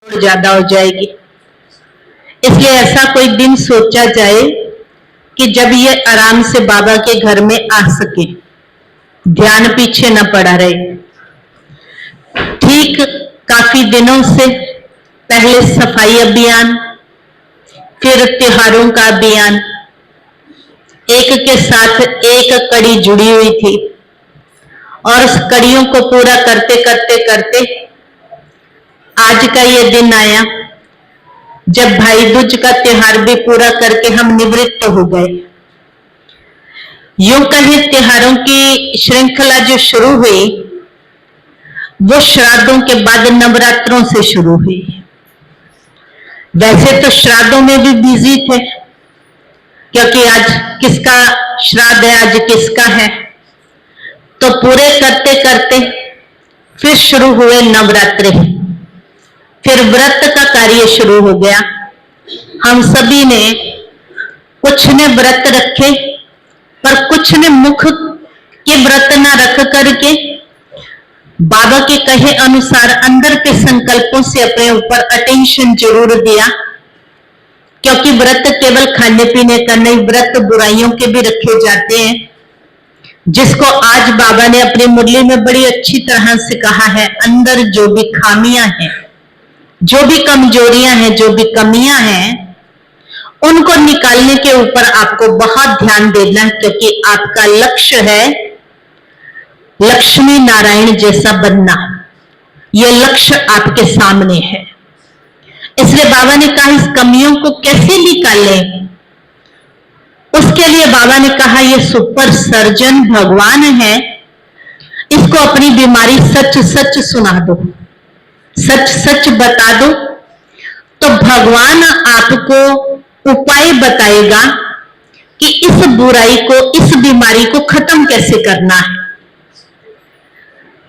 ज्यादा हो जाएगी। इसलिए ऐसा कोई दिन सोचा जाए कि जब ये आराम से बाबा के घर में आ सके, ध्यान पीछे न पड़ा रहे। ठीक काफी दिनों से पहले सफाई अभियान, फिर त्योहारों का अभियान, एक के साथ एक कड़ी जुड़ी हुई थी और उस कड़ियों को पूरा करते करते करते आज का ये दिन आया जब भाई दूज का त्योहार भी पूरा करके हम निवृत्त हो गए। यूं कहें त्योहारों की श्रृंखला जो शुरू हुई वो श्राद्धों के बाद नवरात्रों से शुरू हुई। वैसे तो श्राद्धों में भी बिजी थे क्योंकि आज किसका श्राद्ध है, आज किसका है, तो पूरे करते करते फिर शुरू हुए नवरात्रे, फिर व्रत का कार्य शुरू हो गया। हम सभी ने कुछ ने व्रत रखे पर कुछ ने मुख के व्रत ना रख करके बाबा के कहे अनुसार अंदर के संकल्पों से अपने ऊपर अटेंशन जरूर दिया, क्योंकि व्रत केवल खाने पीने का नहीं, व्रत बुराइयों के भी रखे जाते हैं, जिसको आज बाबा ने अपनी मुरली में बड़ी अच्छी तरह से कहा है। अंदर जो भी खामियां हैं, जो भी कमजोरियां हैं, जो भी कमियां हैं, उनको निकालने के ऊपर आपको बहुत ध्यान देना है, क्योंकि आपका लक्ष्य है लक्ष्मी नारायण जैसा बनना। यह लक्ष्य आपके सामने है। इसलिए बाबा ने कहा इस कमियों को कैसे निकालें। उसके लिए बाबा ने कहा ये सुपर सर्जन भगवान है, इसको अपनी बीमारी सच सच सुना दो, सच सच बता दो, तो भगवान आपको उपाय बताएगा कि इस बुराई को, इस बीमारी को खत्म कैसे करना है।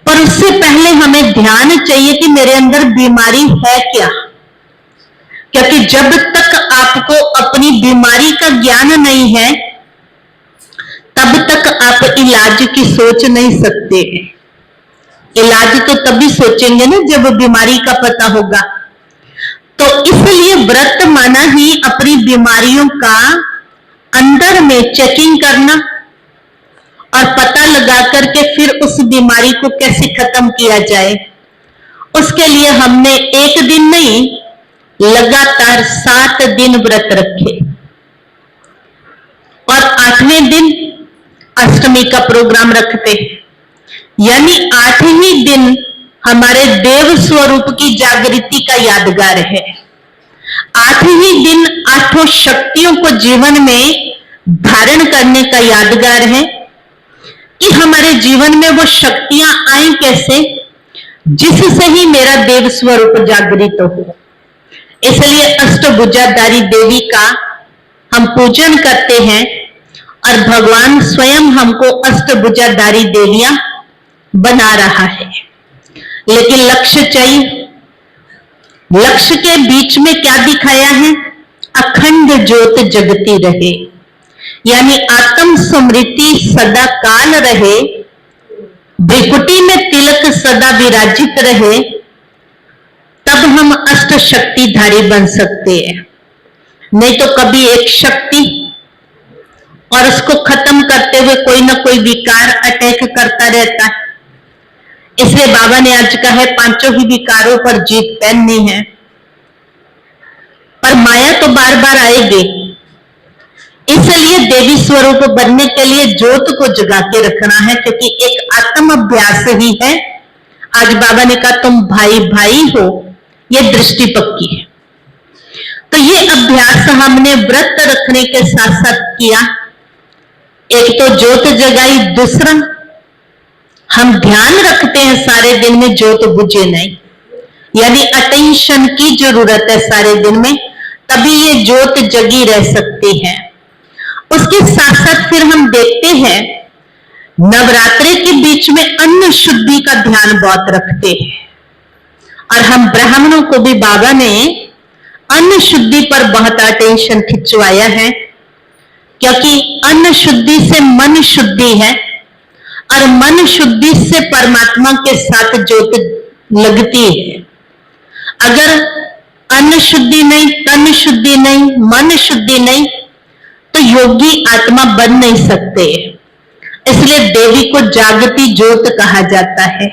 पर उससे पहले हमें ध्यान चाहिए कि मेरे अंदर बीमारी है क्या, क्योंकि जब तक आपको अपनी बीमारी का ज्ञान नहीं है तब तक आप इलाज की सोच नहीं सकते। इलाज तो तभी सोचेंगे ना जब बीमारी का पता होगा। तो इसलिए व्रत माना ही अपनी बीमारियों का अंदर में चेकिंग करना और पता लगा करके फिर उस बीमारी को कैसे खत्म किया जाए। उसके लिए हमने एक दिन नहीं, लगातार 7 दिन व्रत रखे और 8वें दिन अष्टमी का प्रोग्राम रखते, यानी 8 ही दिन हमारे देव स्वरूप की जागृति का यादगार है। 8 ही दिन 8 शक्तियों को जीवन में धारण करने का यादगार है कि हमारे जीवन में वो शक्तियां आई कैसे, जिससे ही मेरा देव स्वरूप जागृत हो। इसलिए अष्टभुजाधारी देवी का हम पूजन करते हैं और भगवान स्वयं हमको अष्टभुजाधारी देवियां बना रहा है। लेकिन लक्ष्य चाहिए। लक्ष्य के बीच में क्या दिखाया है? अखंड ज्योत जगती रहे, यानी आत्म स्मृति सदा काल रहे, भ्रिकुटी में तिलक सदा विराजित रहे, तब हम अष्ट शक्तिधारी बन सकते हैं। नहीं तो कभी एक शक्ति और उसको खत्म करते हुए कोई ना कोई विकार अटैक करता रहता है। इसलिए बाबा ने आज कहा है 5 ही विकारों पर जीत पहननी है। पर माया तो बार बार आएगी, इसलिए देवी स्वरूप बनने के लिए ज्योत को जगा के रखना है, क्योंकि एक आत्म अभ्यास ही है। आज बाबा ने कहा तुम भाई भाई हो, ये दृष्टि पक्की है। तो ये अभ्यास हमने व्रत रखने के साथ साथ किया। एक तो ज्योत जगाई, दूसरा हम ध्यान रखते हैं सारे दिन में ज्योत बुझे नहीं, यानी अटेंशन की जरूरत है सारे दिन में, तभी ये ज्योत जगी रह सकती है। उसके साथ साथ फिर हम देखते हैं नवरात्रि के बीच में अन्न शुद्धि का ध्यान बहुत रखते हैं, और हम ब्राह्मणों को भी बाबा ने अन्न शुद्धि पर बहुत अटेंशन खिंचवाया है, क्योंकि अन्न शुद्धि से मन शुद्धि है और मन शुद्धि से परमात्मा के साथ ज्योत लगती है। अगर अन्न शुद्धि नहीं, तन शुद्धि नहीं, मन शुद्धि नहीं, तो योगी आत्मा बन नहीं सकते। इसलिए देवी को जागती ज्योत कहा जाता है,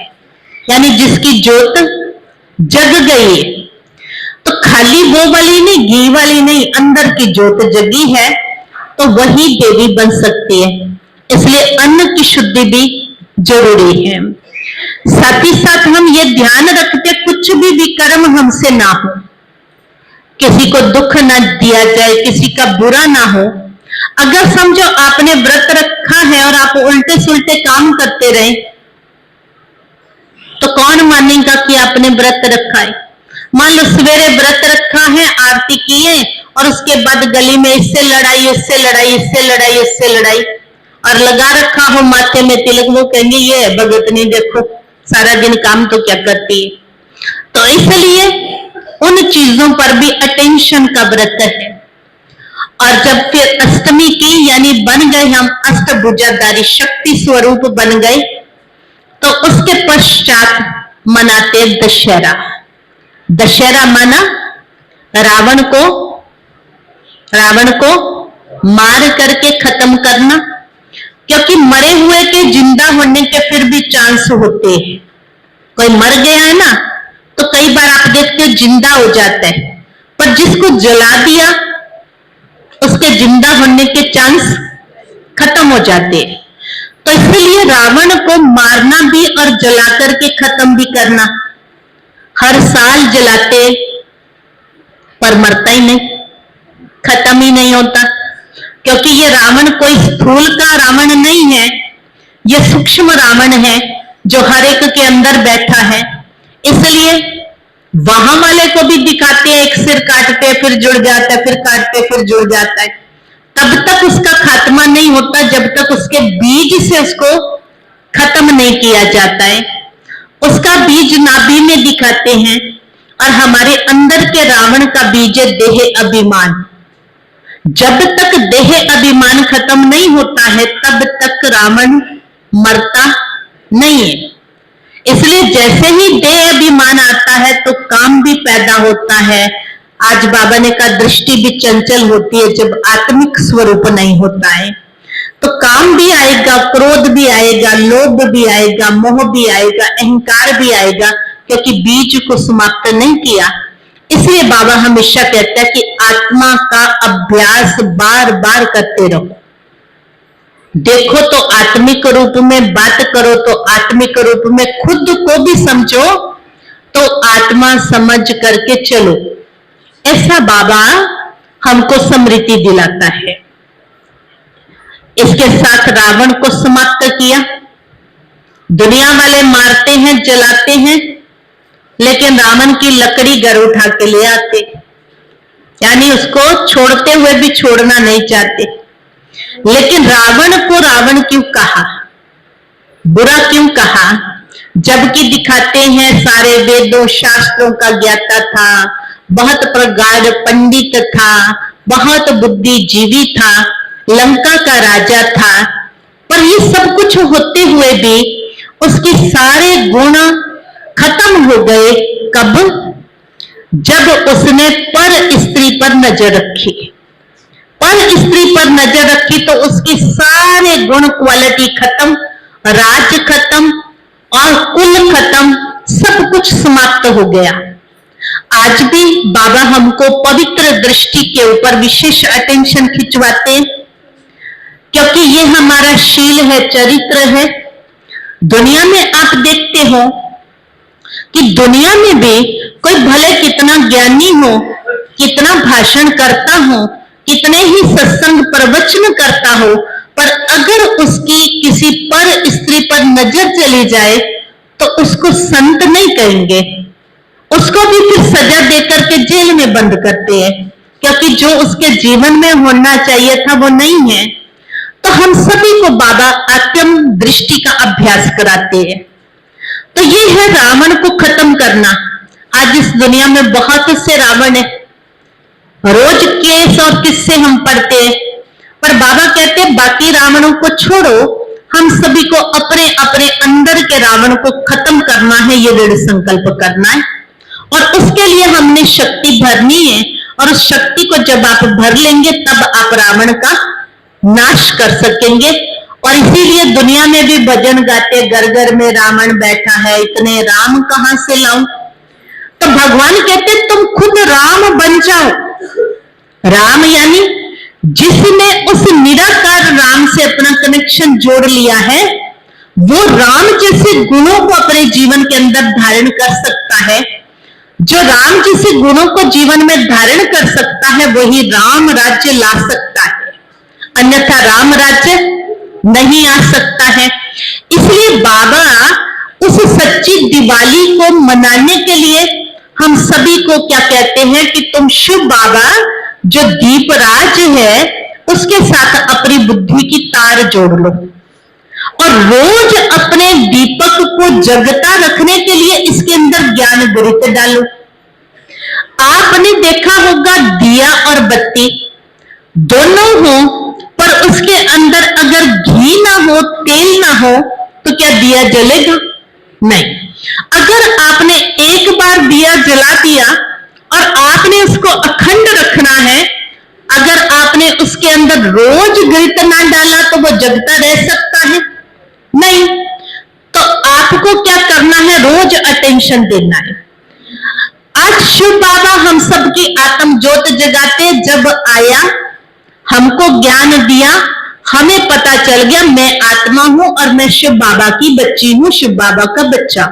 यानी जिसकी ज्योत जग गई है। तो खाली वो वाली नहीं, घी वाली नहीं, अंदर की ज्योत जगी है तो वही देवी बन सकती है। इसलिए अन्न की शुद्धि भी जरूरी है। साथ ही साथ हम ये ध्यान रखते कुछ भी कर्म हमसे ना हो, किसी को दुख ना दिया जाए, किसी का बुरा ना हो। अगर समझो आपने व्रत रखा है और आप उल्टे सुलटे काम करते रहे तो कौन मानेगा कि आपने व्रत रखा है। मान लो सवेरे व्रत रखा है, आरती किए और उसके बाद गली में इससे लड़ाई, उससे लड़ाई, इससे लड़ाई, उससे लड़ाई, और लगा रखा हो माथे में तिलक, वो कहेंगे ये भगतनी देखो सारा दिन काम तो क्या करती है। तो इसलिए उन चीजों पर भी अटेंशन का व्रत है। और जब फिर अष्टमी की, यानी बन गए हम अष्टभुजाधारी शक्ति स्वरूप बन गए, तो उसके पश्चात मनाते दशहरा। दशहरा माना रावण को मार करके खत्म करना, क्योंकि मरे हुए के जिंदा होने के फिर भी चांस होते हैं। कोई मर गया है ना, तो कई बार आप देखते हो जिंदा हो जाता है, पर जिसको जला दिया उसके जिंदा होने के चांस खत्म हो जाते हैं। तो इसलिए रावण को मारना भी और जला करके खत्म भी करना। हर साल जलाते पर मरता ही नहीं, खत्म ही नहीं होता, क्योंकि ये रावण कोई स्थूल का रावण नहीं है, ये सूक्ष्म रावण है जो हर एक के अंदर बैठा है। इसलिए वहां वाले को भी दिखाते हैं, एक सिर काटते फिर जुड़ जाता है, फिर काटते फिर जुड़ जाता है। तब तक उसका खात्मा नहीं होता जब तक उसके बीज से उसको खत्म नहीं किया जाता है। उसका बीज नाभि में दिखाते हैं, और हमारे अंदर के रावण का बीज है देह अभिमान। जब तक देह अभिमान खत्म नहीं होता है तब तक रावण मरता नहीं है। इसलिए जैसे ही देह अभिमान आता है तो काम भी पैदा होता है। आज बाबा ने कहा दृष्टि भी चंचल होती है जब आत्मिक स्वरूप नहीं होता है, तो काम भी आएगा, क्रोध भी आएगा, लोभ भी आएगा, मोह भी आएगा, अहंकार भी आएगा, क्योंकि बीज को समाप्त नहीं किया। इसलिए बाबा हमेशा कहता है कि आत्मा का अभ्यास बार बार करते रहो। देखो तो आत्मिक रूप में, बात करो तो आत्मिक रूप में, खुद को भी समझो तो आत्मा समझ करके चलो। ऐसा बाबा हमको स्मृति दिलाता है। इसके साथ रावण को समाप्त किया। दुनिया वाले मारते हैं, जलाते हैं, लेकिन रावण की लकड़ी घर उठा के ले आते, यानी उसको छोड़ते हुए भी छोड़ना नहीं चाहते। लेकिन रावण को रावण क्यों कहा, बुरा क्यों कहा, जबकि दिखाते हैं सारे वेदों शास्त्रों का ज्ञाता था, बहुत प्रगाढ़ पंडित था, बहुत बुद्धिजीवी था, लंका का राजा था। पर ये सब कुछ होते हुए भी उसके सारे गुण खत्म हो गए। कब? जब उसने पर स्त्री पर नजर रखी। पर स्त्री पर नजर रखी तो उसके सारे गुण क्वालिटी खत्म, राज खत्म और कुल खत्म, सब कुछ समाप्त हो गया। आज भी बाबा हमको पवित्र दृष्टि के ऊपर विशेष अटेंशन खिंचवाते हैं, क्योंकि ये हमारा शील है, चरित्र है। दुनिया में आप देखते हो कि दुनिया में भी कोई भले कितना ज्ञानी हो, कितना भाषण करता हो, कितने ही सत्संग प्रवचन करता हो, पर अगर उसकी किसी पर स्त्री पर नजर चली जाए तो उसको संत नहीं कहेंगे, उसको भी फिर सजा देकर के जेल में बंद करते हैं, क्योंकि जो उसके जीवन में होना चाहिए था वो नहीं है। तो हम सभी को बाबा आत्म दृष्टि का अभ्यास कराते हैं। तो ये है रावण को खत्म करना। आज इस दुनिया में बहुत से रावण है, रोज केस और किस्से हम पढ़ते हैं, पर बाबा कहते हैं बाकी रावणों को छोड़ो, हम सभी को अपने अपने अंदर के रावण को खत्म करना है, ये दृढ़ संकल्प करना है। और उसके लिए हमने शक्ति भरनी है, और उस शक्ति को जब आप भर लेंगे तब आप रावण का नाश कर सकेंगे। और इसीलिए दुनिया में भी भजन गाते, घर घर में रावण बैठा है, इतने राम कहां से लाऊं। तो भगवान कहते तुम खुद राम बन जाओ। राम यानी जिसने उस निराकार राम से अपना कनेक्शन जोड़ लिया है, वो राम जैसे गुणों को अपने जीवन के अंदर धारण कर सकता है। जो राम जैसे गुणों को जीवन में धारण कर सकता है वही राम राज्य ला सकता है, अन्यथा राम राज्य नहीं आ सकता है। इसलिए बाबा उस सच्ची दिवाली को मनाने के लिए हम सभी को क्या कहते हैं कि तुम शुभ बाबा जो दीपराज है उसके साथ अपनी बुद्धि की तार जोड़ लो, और रोज अपने दीपक को जगता रखने के लिए इसके अंदर ज्ञान घृत डालो। आपने देखा होगा दिया और बत्ती दोनों हो, पर उसके अंदर अगर घी ना हो, तेल ना हो, तो क्या दिया जलेगा? नहीं। अगर आपने एक बार दिया जला दिया और आपने उसको अखंड रखना है, अगर आपने उसके अंदर रोज घृत ना डाला तो वो जगता रह सकता है? नहीं। तो आपको क्या करना है? रोज अटेंशन देना है। आज शिव बाबा हम सबकी आत्म ज्योत जगाते जब आया, हमको ज्ञान दिया, हमें पता चल गया मैं आत्मा हूं और मैं शिव बाबा की बच्ची हूं, शिव बाबा का बच्चा।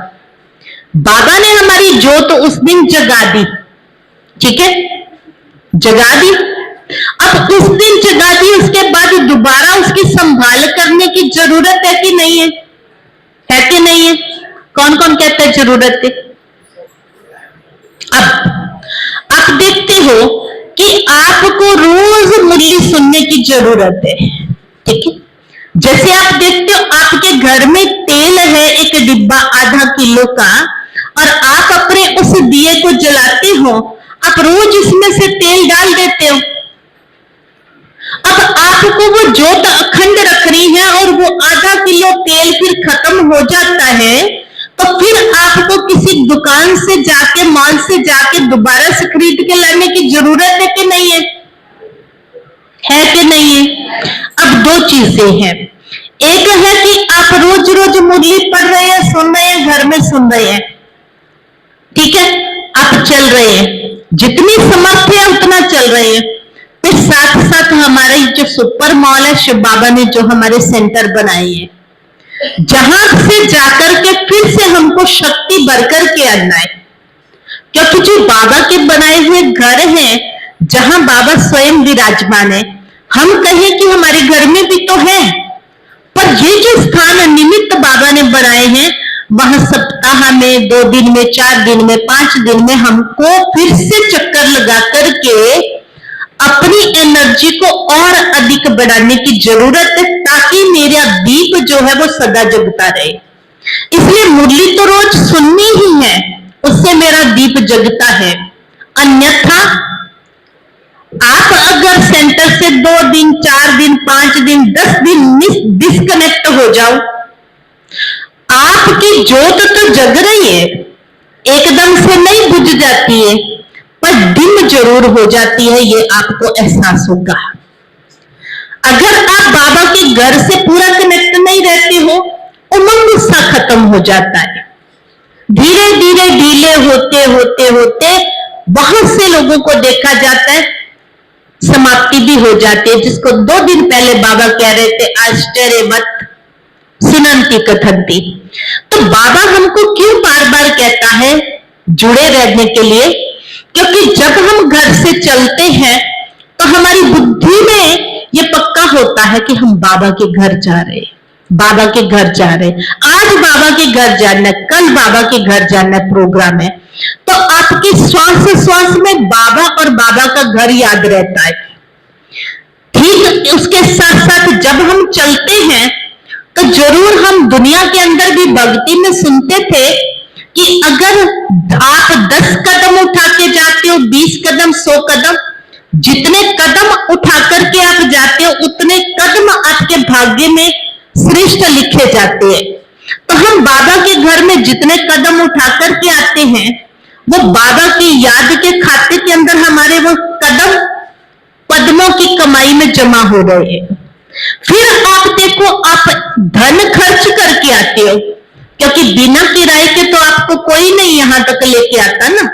बाबा ने हमारी ज्योत उस दिन जगा दी, ठीक है, जगा दी। अब उस दिन जगा दी, उसके बाद दोबारा उसकी संभाल करने की जरूरत है कि नहीं है? है कि नहीं है? कौन कौन कहता है जरूरत है? अब आप देखते हो कि आपको रोज मुरली सुनने की जरूरत है, ठीक है। जैसे आप देखते हो आपके घर में तेल है एक डिब्बा आधा किलो का, और आप अपने उस दिए को जलाते हो, आप रोज इसमें से तेल डाल देते हो। अब आपको वो ज्योत अखंड रखनी है और वो आधा किलो तेल फिर खत्म हो जाता है, तो फिर आपको किसी दुकान से जाके, मॉल से जाके दोबारा से खरीद के लाने की जरूरत है कि नहीं है? है कि नहीं है? अब दो चीजें हैं। एक है कि आप रोज रोज मुरली पढ़ रहे हैं, सुन रहे हैं, घर में सुन रहे हैं, ठीक है, आप चल रहे हैं, जितनी समर्थ है उतना चल रहे हैं। फिर साथ साथ हमारे जो सुपर मॉल है, शिव बाबा ने जो हमारे सेंटर बनाए हैं, जहां से जाकर के फिर से हमको शक्ति भरकर के आना है, क्योंकि जो बाबा के बनाए हुए घर हैं, जहां बाबा स्वयं विराजमान है, हम कहें कि हमारे घर में भी तो है, पर ये जो स्थान निमित्त बाबा ने बनाए हैं, वहां सप्ताह में 2 दिन में, 4 दिन में, 5 दिन में हमको फिर से चक्कर लगा करके अपनी एनर्जी को और अधिक बढ़ाने की जरूरत है, ताकि मेरा दीप जो है वो सदा जगता रहे। इसलिए मुरली तो रोज सुननी ही है, उससे मेरा दीप जगता है। अन्यथा आप अगर सेंटर से 2 दिन, 4 दिन, 5 दिन, 10 दिन डिस्कनेक्ट हो जाओ, आपकी ज्योत तो जग रही है, एकदम से नहीं बुझ जाती है, पर डिम जरूर हो जाती है, ये आपको एहसास होगा। अगर आप बाबा के घर से पूरा कनेक्ट नहीं रहते हो, उमंग सा खत्म हो जाता है। धीरे धीरे ढीले होते होते होते बहुत से लोगों को देखा जाता है समाप्ति भी हो जाती है, जिसको 2 दिन पहले बाबा कह रहे थे आश्चर्य मत सुनंती कथंती। तो बाबा हमको क्यों बार बार कहता है जुड़े रहने के लिए? क्योंकि जब हम घर से चलते हैं तो हमारी बुद्धि में ये पक्का होता है कि हम बाबा के घर जा रहे हैं, बाबा के घर जा रहे हैं, आज बाबा के घर जाना है, कल बाबा के घर जाना है, प्रोग्राम है। तो आपके श्वास श्वास में बाबा और बाबा का घर याद रहता है। ठीक उसके साथ साथ जब हम चलते हैं तो जरूर हम दुनिया के अंदर भी भक्ति में सुनते थे कि अगर आप 10 कदम उठा के जाते हो, 20 कदम, 100 कदम, जितने कदम उठा करके आप जाते हो उतने कदम आपके भाग्य में श्रेष्ठ लिखे जाते हैं। तो हम बाबा के घर में जितने कदम उठा करके आते हैं वो बाबा की याद के खाते के अंदर हमारे वो कदमों की कमाई में जमा हो रहे हैं। फिर आप देखो, आप धन खर्च करके आते हो, क्योंकि बिना किराए के तो आपको कोई नहीं यहां तक लेके आता ना।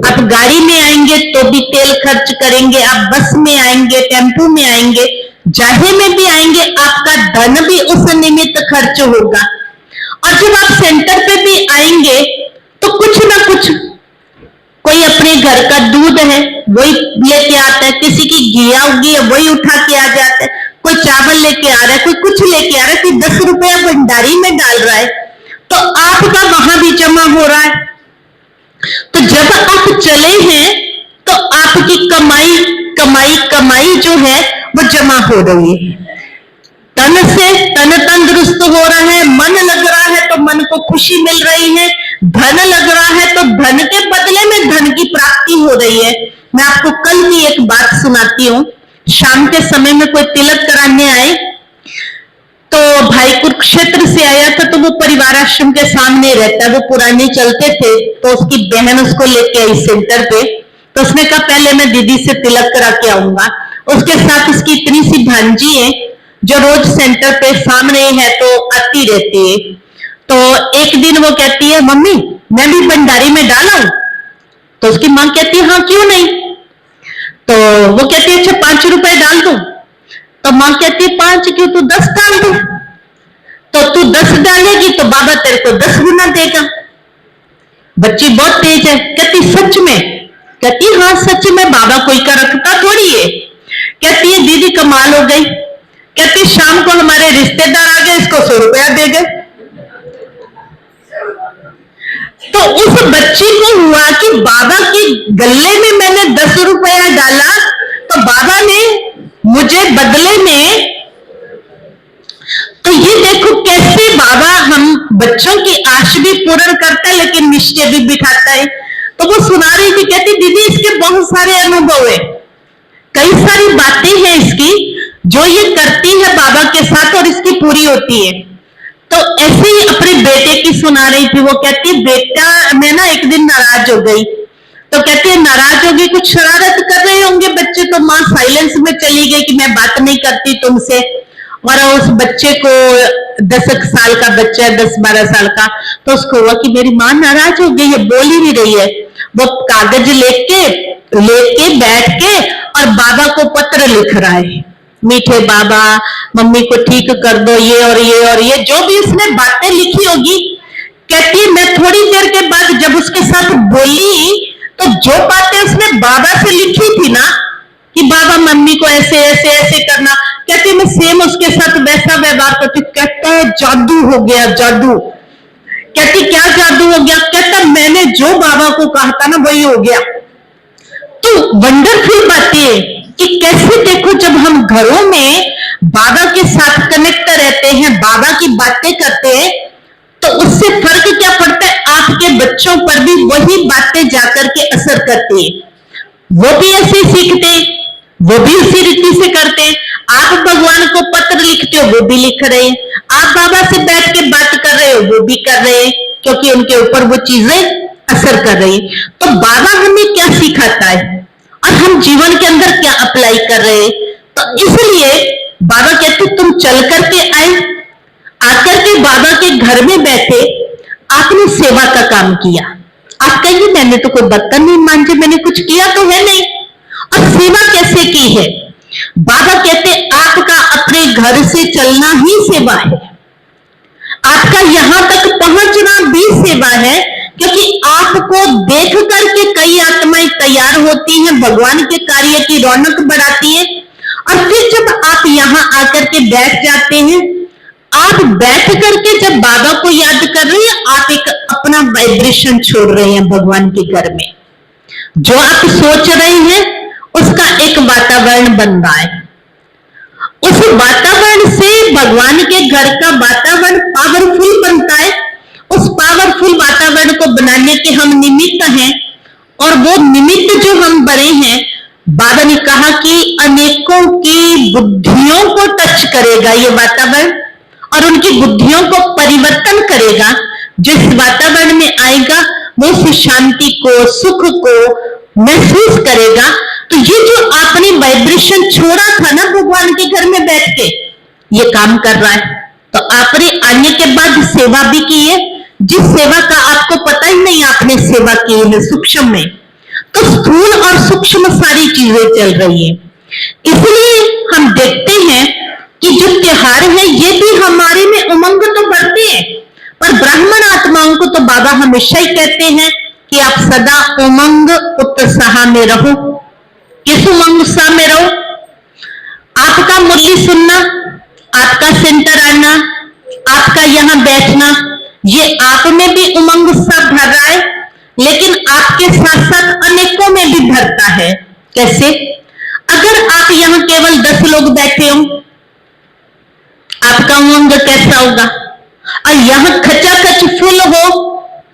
आप गाड़ी में आएंगे तो भी तेल खर्च करेंगे, आप बस में आएंगे, टेम्पो में आएंगे, जहां में भी आएंगे, आपका धन भी उस निमित्त खर्च होगा। और जब आप सेंटर पे भी आएंगे तो कुछ ना कुछ, कोई अपने घर का दूध है वही लेके आता है, किसी की घिया उगी है वही उठा के आ जाता है, कोई चावल लेके आ रहा है, कोई कुछ लेके आ रहा है, कोई 10 रुपया भंडारी में डाल रहा है, तो आपका वहां भी जमा हो रहा है। तो जब आप चले हैं तो आपकी कमाई जो है वो जमा हो रही है। तन से तन तंदुरुस्त हो रहा है, मन लग रहा है तो मन को खुशी मिल रही है, धन लग रहा है तो धन के बदले में धन की प्राप्ति हो रही है। मैं आपको कल की एक बात सुनाती हूँ। शाम के समय में कोई तिलक कराने आए, तो भाई कुरुक्षेत्र से आया था, तो वो परिवार आश्रम के सामने रहता है, वो पुराने चलते थे, तो उसकी बहन उसको लेके आई सेंटर पे। तो उसने कहा पहले मैं दीदी से तिलक करा के आऊंगा। उसके साथ उसकी इतनी सी भांजी है जो रोज सेंटर पे सामने है तो आती रहती है। तो एक दिन वो कहती है मम्मी मैं भी भंडारी में डाला हूं। तो उसकी मां कहती है हाँ क्यों नहीं। तो वो कहती है अच्छा 5 रुपए डाल दो। तो मां कहती है 5 क्यों, तू 10 डाल दो। तो तू 10 डालेगी तो बाबा तेरे को 10 गुना देगा। बच्ची बहुत तेज है, कहती सच में। कहती हाँ सच में, बाबा कोई का रखता थोड़ी है। कहती है दीदी कमाल हो गई। कहती शाम को हमारे रिश्तेदार आ गए, इसको 100 रुपया दे गए। तो उस बच्ची को हुआ कि बाबा के गले में मैंने 10 रुपया डाला, तो बाबा ने मुझे बदले में। तो ये देखो कैसे बाबा हम बच्चों की आश भी पूर्ण करता है लेकिन निश्चय भी बिठाता है। तो वो सुना रही थी, कहती दीदी इसके बहुत सारे अनुभव है, कई सारी बातें हैं इसकी जो ये करती है बाबा के साथ और इसकी पूरी होती है। तो ऐसे ही अपने बेटे की सुना रही थी। वो कहती बेटा मैं ना एक दिन नाराज हो गई। तो कहती है नाराज होगी, कुछ शरारत कर रहे होंगे बच्चे। तो माँ साइलेंस में चली गई कि मैं बात नहीं करती तुमसे। और उस बच्चे को 10 साल का बच्चा है, 10-12 साल का, तो उसको हुआ कि मेरी माँ नाराज हो गई है, बोल ही नहीं रही है। वो कागज लेके बैठ के और बाबा को पत्र लिख रहा है, मीठे बाबा मम्मी को ठीक कर दो, ये और ये और ये जो भी उसने बातें लिखी होगी। कहती है मैं थोड़ी देर के बाद जब उसके साथ बोली तो जो बातें उसने बाबा से लिखी थी ना कि बाबा मम्मी को ऐसे ऐसे ऐसे करना, कहती मैं सेम उसके साथ वैसा व्यवहार करती। कहता है जादू हो गया, जादू। कहती क्या जादू हो गया। कहता मैंने जो बाबा को कहा था ना वही हो गया। तो वंडरफुल बात है कि कैसे देखो जब हम घरों में बाबा के साथ कनेक्ट रहते हैं, बाबा की बातें करते हैं, तो उससे फर्क क्या पड़ता है, आपके बच्चों पर भी वही बातें जाकर के असर करती है। वो भी ऐसे सीखते, वो भी उसी रीति से करते हैं। आप भगवान को पत्र लिखते हो, वो भी लिख रहे हैं। आप बाबा से बैठ के बात कर रहे हो, वो भी कर रहे हैं, क्योंकि उनके ऊपर वो चीजें असर कर रही है। तो बाबा हमें क्या सिखाता है और हम जीवन के अंदर क्या अप्लाई कर रहे हैं। तो इसलिए बाबा कहते तुम चल करके आए, आकर के बाबा के घर में बैठे, आपने सेवा का काम किया। आप कहिए मैंने तो कोई बर्तन नहीं मांजे, मैंने कुछ किया तो है नहीं। और सेवा कैसे की है। बाबा कहते आपका अपने घर से चलना ही सेवा है, आपका यहां तक पहुंचना भी सेवा है, क्योंकि आपको देख करके कई आत्माएं तैयार होती हैं, भगवान के कार्य की रौनक बढ़ाती है। और फिर जब आप यहां आकर के बैठ जाते हैं, आप बैठ करके जब बाबा को याद कर रहे हैं, आप एक अपना वाइब्रेशन छोड़ रहे हैं भगवान के घर में। जो आप सोच रहे हैं उसका एक वातावरण बन रहा है। उस वातावरण से भगवान के घर का वातावरण पावरफुल बनता है। उस पावरफुल वातावरण को बनाने के हम निमित्त हैं, और वो निमित्त जो हम बने हैं, बाबा ने कहा कि अनेकों की बुद्धियों को टच करेगा ये वातावरण, और उनकी बुद्धियों को परिवर्तन करेगा। जिस वातावरण में आएगा वो उस शांति को, सुख को महसूस करेगा। तो ये जो आपने वाइब्रेशन छोड़ा था ना भगवान के घर में बैठ के, ये काम कर रहा है। तो आपने आने के बाद सेवा भी की है, जिस सेवा का आपको पता ही नहीं आपने सेवा की है सूक्ष्म में। तो स्थूल और सूक्ष्म सारी चीजें चल रही है। इसलिए हम देखते हैं कि जो त्योहार है ये भी हमारे में उमंग तो बढ़ते हैं, पर ब्राह्मण आत्माओं को तो बाबा हमेशा ही कहते हैं कि आप सदा उमंग उत्साह में रहो। किस उमंग उत्साह में रहो? आपका मुरली सुनना, आपका सेंटर आना, आपका यहां बैठना, ये आप में भी उमंग उत्साह भर रहा है, लेकिन आपके साथ साथ अनेकों में भी भरता है। कैसे? अगर आप यहां केवल 10 लोग बैठे हो, आपका उमंग कैसा होगा? और यहां खचाखच फुल हो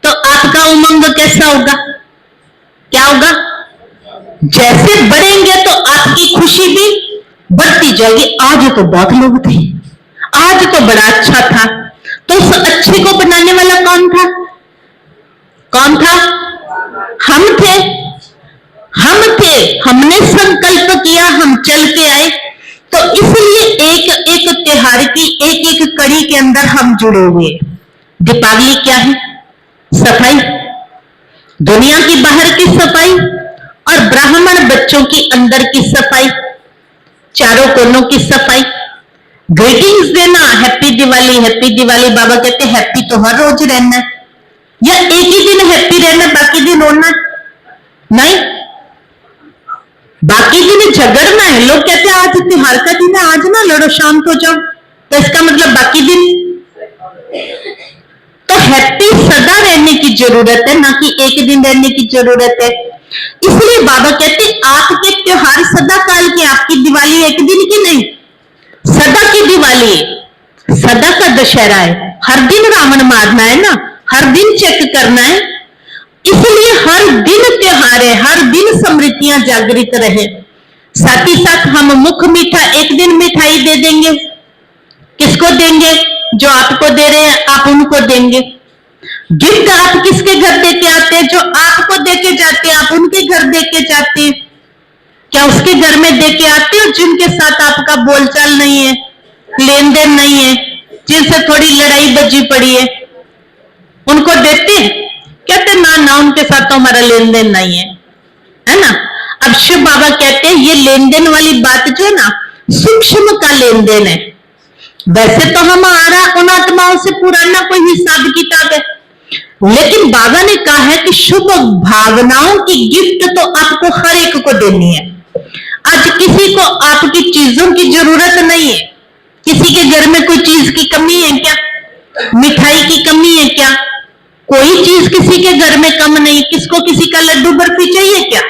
तो आपका उमंग कैसा होगा? क्या होगा? जैसे बढ़ेंगे तो आपकी खुशी भी बढ़ती जाएगी। आज तो बहुत लोग थे, आज तो बड़ा अच्छा था। तो उस अच्छे को बनाने वाला कौन था? कौन था? हम थे। हमने संकल्प किया, हम चल के आए। तो इसलिए एक एक त्योहार की एक एक कड़ी के अंदर हम जुड़े हुए। दीपावली क्या है? सफाई, दुनिया की बाहर की सफाई और ब्राह्मण बच्चों की अंदर की सफाई, चारों कोनों की सफाई। ग्रीटिंग्स देना, हैप्पी दिवाली, हैप्पी दिवाली। बाबा कहते हैप्पी तो हर रोज रहना है, या एक ही दिन हैप्पी रहना, बाकी दिन रोना नहीं, बाकी दिन झगड़ना है। लोग कहते हैं आज त्योहार का दिन है, आज ना लड़ो, शांत हो जाओ। तो इसका मतलब बाकी दिन तो हैप्पी सदा रहने की जरूरत है, ना कि एक दिन रहने की जरूरत है। इसलिए बाबा कहते आपके त्योहार सदा काल के, आपकी दिवाली एक दिन की नहीं, सदा की दिवाली है, सदा का दशहरा है। हर दिन रावण मारना है ना, हर दिन चेक करना है। इसलिए हर दिन त्योहार है, हर दिन समृद्धियां जागृत रहे। साथ ही साथ हम मुख मीठा, एक दिन मिठाई दे देंगे, किसको देंगे? जो आपको दे रहे हैं आप उनको देंगे। गिफ्ट आप किसके घर दे के आते हैं? जो आपको दे के जाते हैं आप उनके घर दे के जाते हैं। क्या उसके घर में दे के आते हो जिनके साथ आपका बोलचाल नहीं है, लेन देन नहीं है, जिनसे थोड़ी लड़ाई बजी पड़ी है, उनको देते? कहते ना ना, उनके साथ तो हमारा लेन देन नहीं है ना। अब शिव बाबा कहते हैं ये लेन देन वाली बात जो है ना, सूक्ष्म का लेन देन है। वैसे तो हमारा उन आत्माओं से पुराना कोई हिसाब किताब है, लेकिन बाबा ने कहा है कि शुभ भावनाओं की गिफ्ट तो आपको हर एक को देनी है। आज किसी को आपकी चीजों की जरूरत नहीं है। किसी के घर में कोई चीज की कमी है क्या? मिठाई की कमी है क्या? कोई चीज किसी के घर में कम नहीं। किसको किसी का लड्डू बर्फी चाहिए क्या?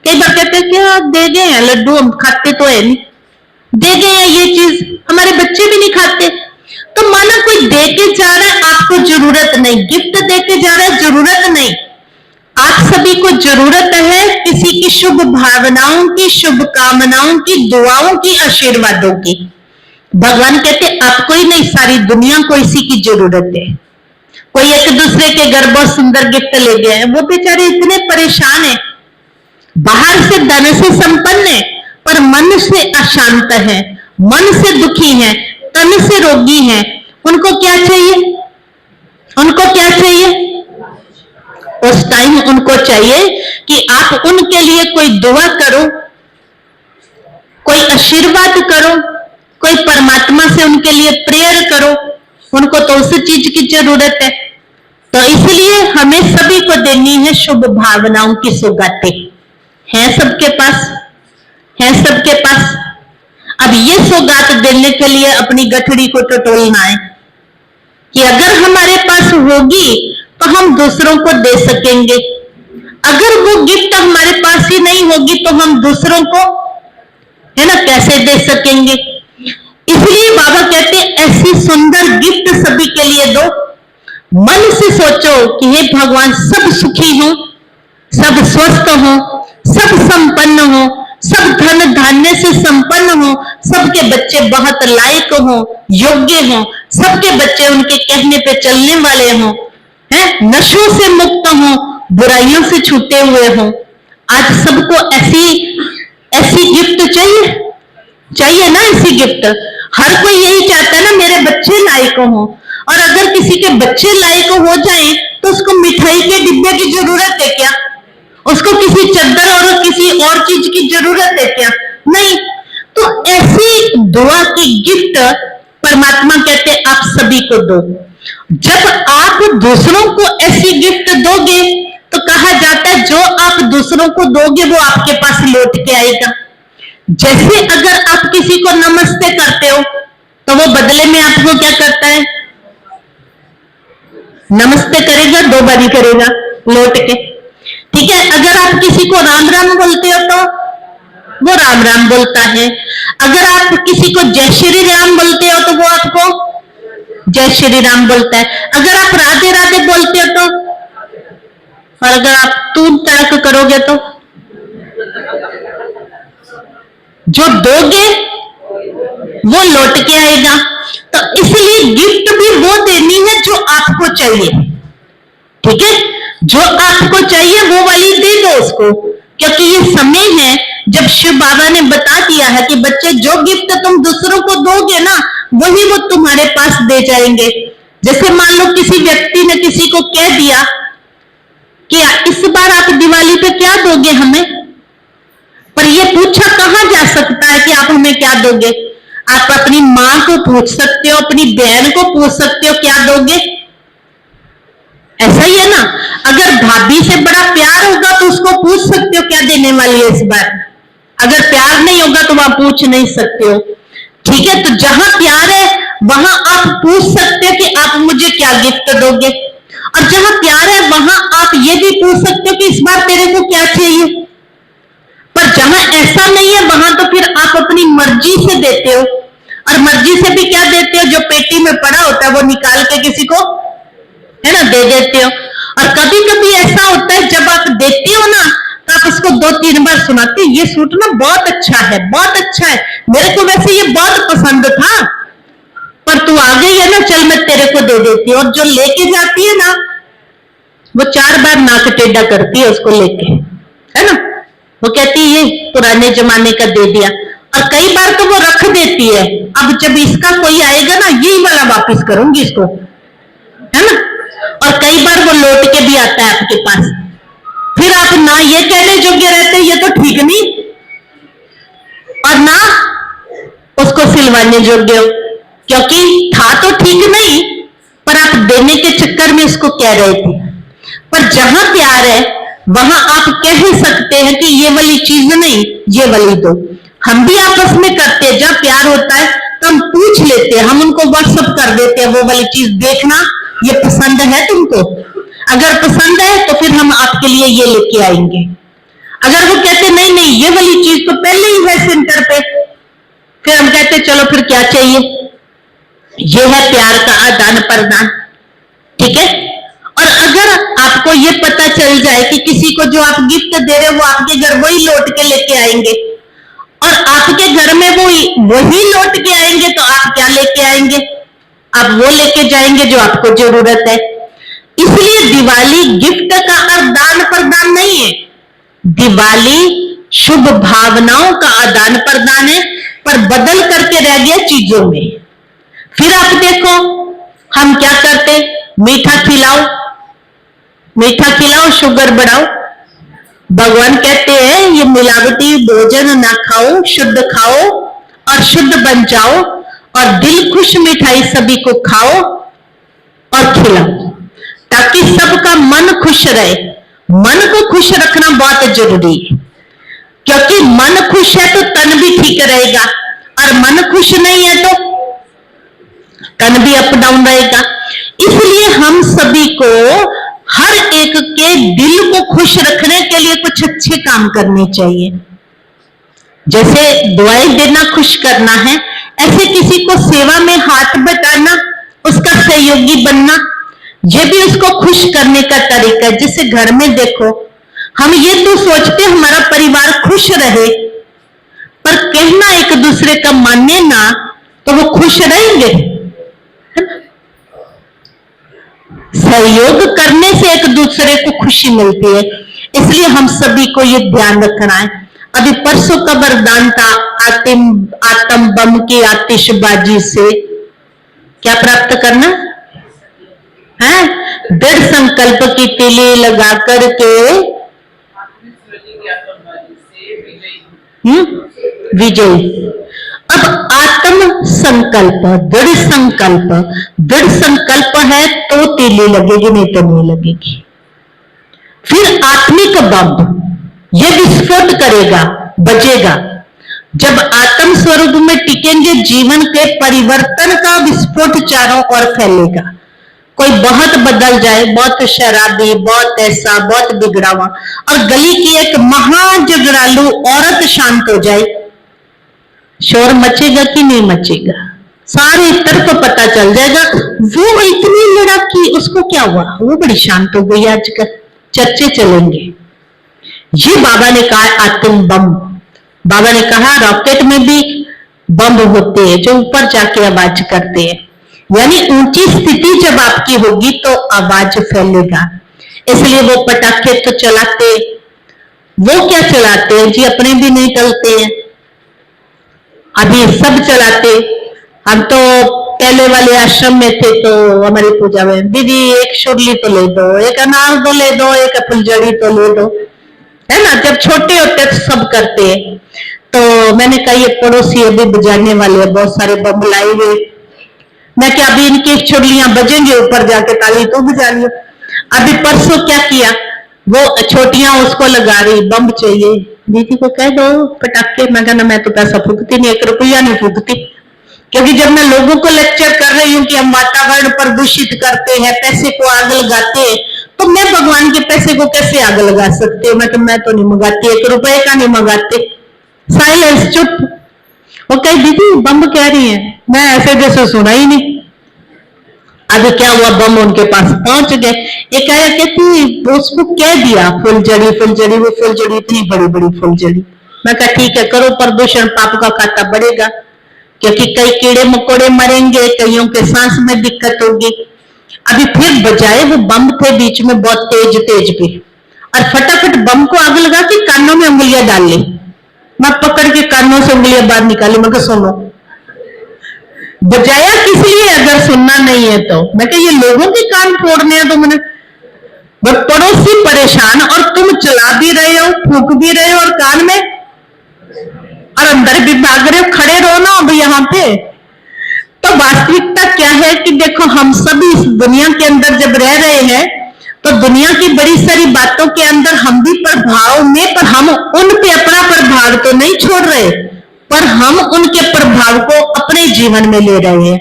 कई बार कहते हैं क्या दे गए हैं लड्डू, हम खाते तो है नहीं, दे गए हैं ये चीज, हमारे बच्चे भी नहीं खाते। तो माना कोई दे के जा रहा है, आपको जरूरत नहीं, गिफ्ट दे के जा रहा है, जरूरत नहीं। आप सभी को जरूरत है किसी की शुभ भावनाओं की, शुभ कामनाओं की, दुआओं की, आशीर्वादों की। भगवान कहते आपको ही नहीं, सारी दुनिया को इसी की जरूरत है। कोई एक दूसरे के घर बहुत सुंदर गिफ्ट ले गए हैं, वो बेचारे इतने परेशान हैं, बाहर से धन से संपन्न है पर मन से अशांत है, मन से दुखी है, तन से रोगी है। उनको क्या चाहिए? उनको क्या चाहिए? उस टाइम उनको चाहिए कि आप उनके लिए कोई दुआ करो, कोई आशीर्वाद करो, कोई परमात्मा से उनके लिए प्रेयर करो। उनको तो उस चीज की जरूरत है। तो इसलिए हमें सभी को देनी है शुभ भावनाओं की सौगातें। है सबके पास? है सबके पास? अब ये सौगात देने के लिए अपनी गठड़ी को टटोलना है कि अगर हमारे पास होगी तो हम दूसरों को दे सकेंगे। अगर वो गिफ्ट हमारे पास ही नहीं होगी तो हम दूसरों को, है ना, कैसे दे सकेंगे? इसलिए बाबा कहते ऐसी सुंदर गिफ्ट सभी के लिए दो। मन से सोचो कि हे भगवान, सब सुखी हो, सब स्वस्थ हो, सब संपन्न हो, सब धन धान्य से संपन्न हो, सबके बच्चे बहुत लायक हो, योग्य हो, सबके बच्चे उनके कहने पे चलने वाले हो, हैं, नशों से मुक्त हो, बुराइयों से छूटे हुए हों। आज सबको ऐसी ऐसी गिफ्ट चाहिए ना, ऐसी गिफ्ट। हर कोई यही चाहता है ना मेरे बच्चे लायक हों, और अगर किसी के बच्चे लायक हो जाएं तो उसको मिठाई के डिब्बे की जरूरत है क्या? उसको किसी चद्दर और किसी और चीज की जरूरत है क्या? नहीं। तो ऐसी दुआ की गिफ्ट परमात्मा कहते आप सभी को दो। जब आप दूसरों को ऐसी गिफ्ट दोगे तो कहा जाता है जो आप दूसरों को दोगे वो आपके पास लौट के आएगा। जैसे अगर आप किसी को नमस्ते करते हो तो वो बदले में आपको क्या करता है? नमस्ते करेगा, 2 बारी करेगा लौट के। ठीक है, अगर आप किसी को राम राम बोलते हो तो वो राम राम बोलता है। अगर आप किसी को जय श्री राम बोलते हो तो वो आपको जय श्री राम बोलता है। अगर आप राधे राधे बोलते हो तो, और अगर आप तू तड़क करोगे तो जो दोगे वो लौट के आएगा। तो इसलिए गिफ्ट भी वो देनी है जो आपको चाहिए। ठीक है, जो आपको चाहिए वो वाली दे दो उसको, क्योंकि ये समय है जब शिव बाबा ने बता दिया है कि बच्चे जो गिफ्ट तुम दूसरों को दोगे ना वही वो तुम्हारे पास दे जाएंगे। जैसे मान लो किसी व्यक्ति ने किसी को कह दिया कि इस बार आप दिवाली पे क्या दोगे हमें, पर ये पूछा कहां जा सकता है कि आप हमें क्या दोगे? आप अपनी मां को पूछ सकते हो, अपनी बहन को पूछ सकते हो क्या दोगे, ऐसा ही है ना। अगर भाभी से बड़ा प्यार होगा तो उसको पूछ सकते हो क्या देने वाली है इस बार। अगर प्यार नहीं होगा तो वहां पूछ नहीं सकते हो। ठीक है, तो जहां प्यार है वहां आप पूछ सकते हो कि आप मुझे क्या गिफ्ट दोगे, और जहां प्यार है वहां आप ये भी पूछ सकते हो कि इस बार तेरे को क्या चाहिए। पर जहां ऐसा नहीं है वहां तो फिर आप अपनी मर्जी से देते हो, और मर्जी से भी क्या देते हो, जो पेटी में पड़ा होता है वो निकाल के किसी को है ना दे देते हो। और कभी कभी ऐसा होता है जब आप देते हो ना तो आप उसको 2-3 बार सुनाते हो, ये सूट ना बहुत अच्छा है, बहुत अच्छा है, मेरे को वैसे ये बहुत पसंद था, पर तू आ गई है ना, चल मैं तेरे को दे देती हूँ। और जो लेके जाती है ना वो 4 बार नाक टेढ़ा करती है उसको लेके, है ना। वो कहती है ये पुराने जमाने का दे दिया, और कई बार तो वो रख देती है, अब जब इसका कोई आएगा ना यही वाला वापस करूंगी इसको, है ना। और कई बार वो लौट के भी आता है आपके पास, फिर आप ना ये कहने योग्य रहते ये तो ठीक नहीं, और ना उसको सिलवाने योग्य हो, क्योंकि था तो ठीक नहीं पर आप देने के चक्कर में उसको कह रहे थे। पर जहां प्यार है वहां आप कह सकते हैं कि ये वाली चीज नहीं ये वाली दो। हम भी आपस में करते हैं, जब प्यार होता है तो हम पूछ लेते हैं, हम उनको व्हाट्सएप कर देते हैं वो वाली चीज देखना ये पसंद है तुमको, अगर पसंद है तो फिर हम आपके लिए ये लेके आएंगे। अगर वो कहते नहीं नहीं ये वाली चीज तो पहले ही है सेंटर पे, फिर हम कहते चलो फिर क्या चाहिए। ये है प्यार का आदान प्रदान। ठीक है, और अगर आपको ये पता चल जाए कि किसी को जो आप गिफ्ट दे रहे हो वो आपके घर वही लौट के लेके आएंगे, और आपके घर में वो वही लौट के आएंगे, तो आप क्या लेके आएंगे? आप वो लेके जाएंगे जो आपको जरूरत है। इसलिए दिवाली गिफ्ट का आदान प्रदान नहीं है, दिवाली शुभ भावनाओं का आदान प्रदान है, पर बदल करके रह गया चीजों में। फिर आप देखो हम क्या करते, मीठा खिलाओ, मीठा खिलाओ शुगर बढ़ाओ। भगवान कहते हैं ये मिलावटी भोजन ना खाओ, शुद्ध खाओ और शुद्ध बन जाओ, और दिल खुश मिठाई सभी को खाओ और खिलाओ, ताकि सबका मन खुश रहे। मन को खुश रखना बहुत जरूरी है, क्योंकि मन खुश है तो तन भी ठीक रहेगा, और मन खुश नहीं है तो तन भी अप डाउन रहेगा। इसलिए हम सभी को हर एक के दिल को खुश रखने के लिए कुछ अच्छे काम करने चाहिए। जैसे दुआएं देना खुश करना है, ऐसे किसी को सेवा में हाथ बटाना, उसका सहयोगी बनना, ये भी उसको खुश करने का तरीका है। जैसे घर में देखो हम ये तो सोचते हमारा परिवार खुश रहे, पर कहना एक दूसरे का माने ना तो वो खुश रहेंगे। सहयोग करने से एक दूसरे को खुशी मिलती है। इसलिए हम सभी को ये ध्यान रखना है। अभी परसों का वरदान था आत्म बम की आतिशबाजी से क्या प्राप्त करना है? दृढ़ संकल्प की तीली लगा करके विजयी। अब आत्म संकल्प, दृढ़ संकल्प है तो तीली लगेगी, नहीं तो नहीं लगेगी। फिर आत्मिक बम, ये विस्फोट करेगा, बजेगा। जब आत्म स्वरूप में टिकेंगे, जीवन के परिवर्तन का विस्फोट चारों ओर फैलेगा। कोई बहुत बदल जाए, बहुत शराबी, बहुत ऐसा, बहुत बिगड़ा हुआ, और गली की एक महाजगरालू औरत शांत हो जाए, शोर मचेगा कि नहीं मचेगा? सारी तरफ पता चल जाएगा। वो इतनी लड़ाकी, उसको क्या हुआ, वो बड़ी शांत हो गई, आजकल चर्चे चलेंगे। ये बाबा ने कहा आत्म बम। बाबा ने कहा रॉकेट में भी बम होते हैं जो ऊपर जाके आवाज करते हैं, यानी ऊंची स्थिति जब आपकी होगी तो आवाज फैलेगा। इसलिए वो पटाखे तो चलाते, वो क्या चलाते हैं जी, अपने भी नहीं टलते हैं, अभी सब चलाते। हम तो पहले वाले आश्रम में थे तो हमारी पूजा में दीदी एक शुरली तो ले दो, एक अनार तो ले दो, एक फुलझड़ी तो ले दो, है ना। जब छोटे होते तो सब करते हैं। तो मैंने कहा ये पड़ोसी अभी बजाने वाले हैं, बहुत सारे बम लाए हुए, मैं क्या अभी इनकी छुड़लियां बजेंगे, ऊपर जाके ताली तो बजा लियो। अभी परसों क्या किया, वो छोटियां उसको लगा रही, बम चाहिए, दीदी को कह दो पटाखे। मैं कहना मैं तो पैसा फूकती नहीं, 1 रुपया नहीं फूकती, क्योंकि जब मैं लोगों को लेक्चर कर रही हूँ कि हम वातावरण प्रदूषित करते हैं, पैसे को आग लगाते हैं, तो मैं भगवान के पैसे को कैसे आग लगा सकती हूँ? मैं तो नहीं मंगाती, 1 रुपए का नहीं मंगाते। साइलेंस, चुप। वो कही दीदी बम कह रही है, मैं ऐसे जैसे सुना ही नहीं। अब क्या हुआ, बम उनके पास पहुंच गए। एक आया कहती उसको कह दिया फुलझड़ी, वो फुलझड़ी इतनी बड़ी बड़ी फुलझड़ी। मैं कहा ठीक है करो प्रदूषण, पाप का खाता बढ़ेगा, क्योंकि कई कीड़े मकोड़े मरेंगे, कईयों के सांस में दिक्कत होगी। अभी फिर बजाए, वो बम थे बीच में बहुत तेज तेज पे, और फटाफट बम को आग लगा के कानों में उंगलियां डाल ली। मैं पकड़ के कानों से उंगलियां बाहर निकाली, मैं कहा सुनो। बजाया किस लिए अगर सुनना नहीं है तो? मैं कहा ये लोगों के कान फोड़ने हैं, तो मैंने पड़ोसी परेशान और तुम चला भी रहे हो, फूक भी रहे हो, और कान में और अंदर भी भाग रहे हो, खड़े रहो ना अब यहाँ पे। तो वास्तविकता क्या है कि देखो हम सभी इस दुनिया के अंदर जब रह रहे हैं तो दुनिया की बड़ी सारी बातों के अंदर हम भी प्रभाव में, पर हम उन पे अपना प्रभाव तो नहीं छोड़ रहे, पर हम उनके प्रभाव को अपने जीवन में ले रहे हैं।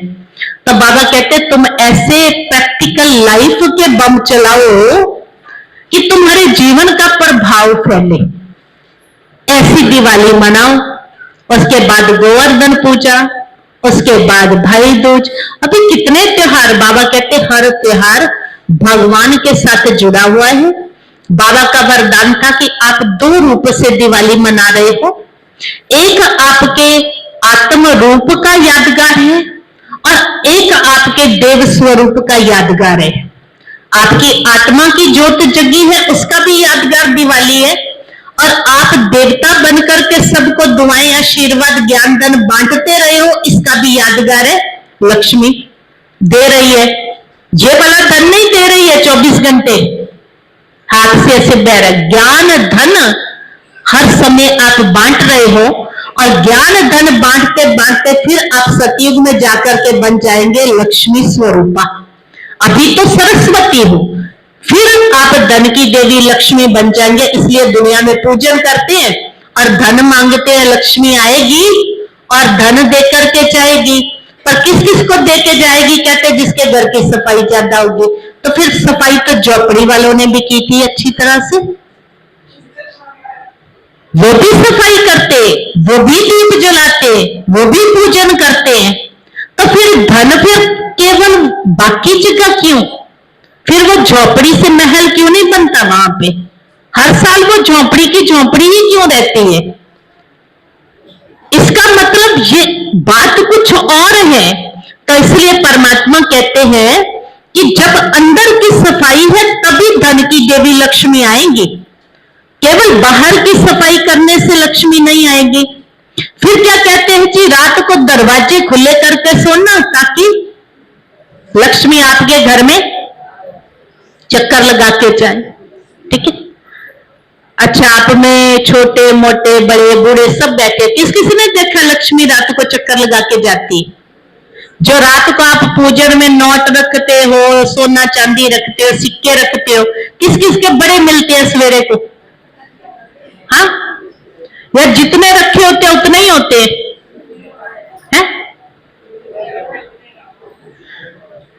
तो बाबा कहते तुम ऐसे प्रैक्टिकल लाइफ के बम चलाओ कि तुम्हारे जीवन का प्रभाव फैले। ऐसी दिवाली मनाओ, उसके बाद गोवर्धन पूजा, उसके बाद भाई दूज। अभी कितने त्योहार, बाबा कहते हर त्योहार भगवान के साथ जुड़ा हुआ है। बाबा का वरदान था कि आप 2 रूप से दिवाली मना रहे हो, एक आपके आत्म रूप का यादगार है और एक आपके देव स्वरूप का यादगार है। आपकी आत्मा की ज्योत जगी है, उसका भी यादगार दिवाली है, और आप देवता बनकर के सबको दुआएं, आशीर्वाद, ज्ञान धन बांटते रहे हो, इसका भी यादगार है। लक्ष्मी दे रही है, ये वाला धन नहीं दे रही है 24 घंटे हाथ से ऐसे बह रहा है। ज्ञान धन हर समय आप बांट रहे हो, और ज्ञान धन बांटते बांटते फिर आप सतयुग में जाकर के बन जाएंगे लक्ष्मी स्वरूपा। अभी तो सरस्वती हो, फिर आप धन की देवी लक्ष्मी बन जाएंगे। इसलिए दुनिया में पूजन करते हैं और धन मांगते हैं, लक्ष्मी आएगी और धन दे करके जाएगी। पर किस किस को दे के जाएगी? कहते जिसके घर की सफाई ज्यादा होगी। तो फिर सफाई तो झोपड़ी वालों ने भी की थी अच्छी तरह से, वो भी सफाई करते, वो भी दीप जलाते, वो भी पूजन करते हैं। तो फिर धन फिर केवल बाकी जगह क्यों? फिर वो झोपड़ी से महल क्यों नहीं बनता वहां पे? हर साल वो झोपड़ी की झोपड़ी ही क्यों रहती है? इसका मतलब ये बात कुछ और है। तो इसलिए परमात्मा कहते हैं कि जब अंदर की सफाई है तभी धन की देवी लक्ष्मी आएंगी। केवल बाहर की सफाई करने से लक्ष्मी नहीं आएगी। फिर क्या कहते हैं जी, रात को दरवाजे खुले करके सोना ताकि लक्ष्मी आपके घर में चक्कर लगा के जाए। ठीक है। अच्छा, आप में छोटे मोटे बड़े बूढ़े सब बैठे, किस किसी ने देखा लक्ष्मी रात को चक्कर लगा के जाती? जो रात को आप पूजन में नोट रखते हो, सोना चांदी रखते हो, सिक्के रखते हो, किस किस के बड़े मिलते हैं सवेरे को? हाँ, या जितने रखे होते हैं उतने ही होते हैं?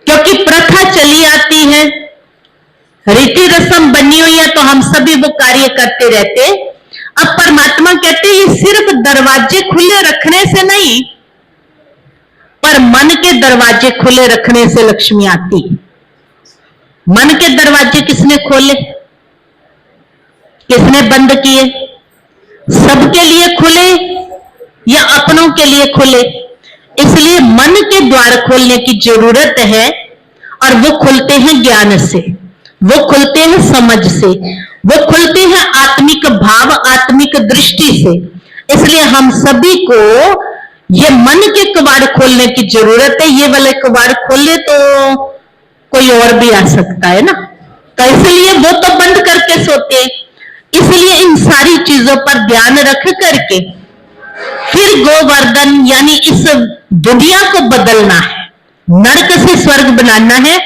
क्योंकि प्रथा चली आती है, रीति रस्म बनी हुई है, तो हम सभी वो कार्य करते रहते। अब परमात्मा कहते हैं ये सिर्फ दरवाजे खुले रखने से नहीं, पर मन के दरवाजे खुले रखने से लक्ष्मी आती। मन के दरवाजे किसने खोले, किसने बंद किए? सबके लिए खुले या अपनों के लिए खुले? इसलिए मन के द्वार खोलने की जरूरत है, और वो खुलते हैं ज्ञान से, वो खुलते हैं समझ से, वो खुलते हैं आत्मिक भाव, आत्मिक दृष्टि से। इसलिए हम सभी को ये मन के कबाड़ खोलने की जरूरत है। ये वाले कबाड़ खोले तो कोई और भी आ सकता है ना, तो इसलिए वो तो बंद करके सोते। इसलिए इन सारी चीजों पर ध्यान रख करके फिर गोवर्धन यानी इस दुनिया को बदलना है, नरक से स्वर्ग बनाना है।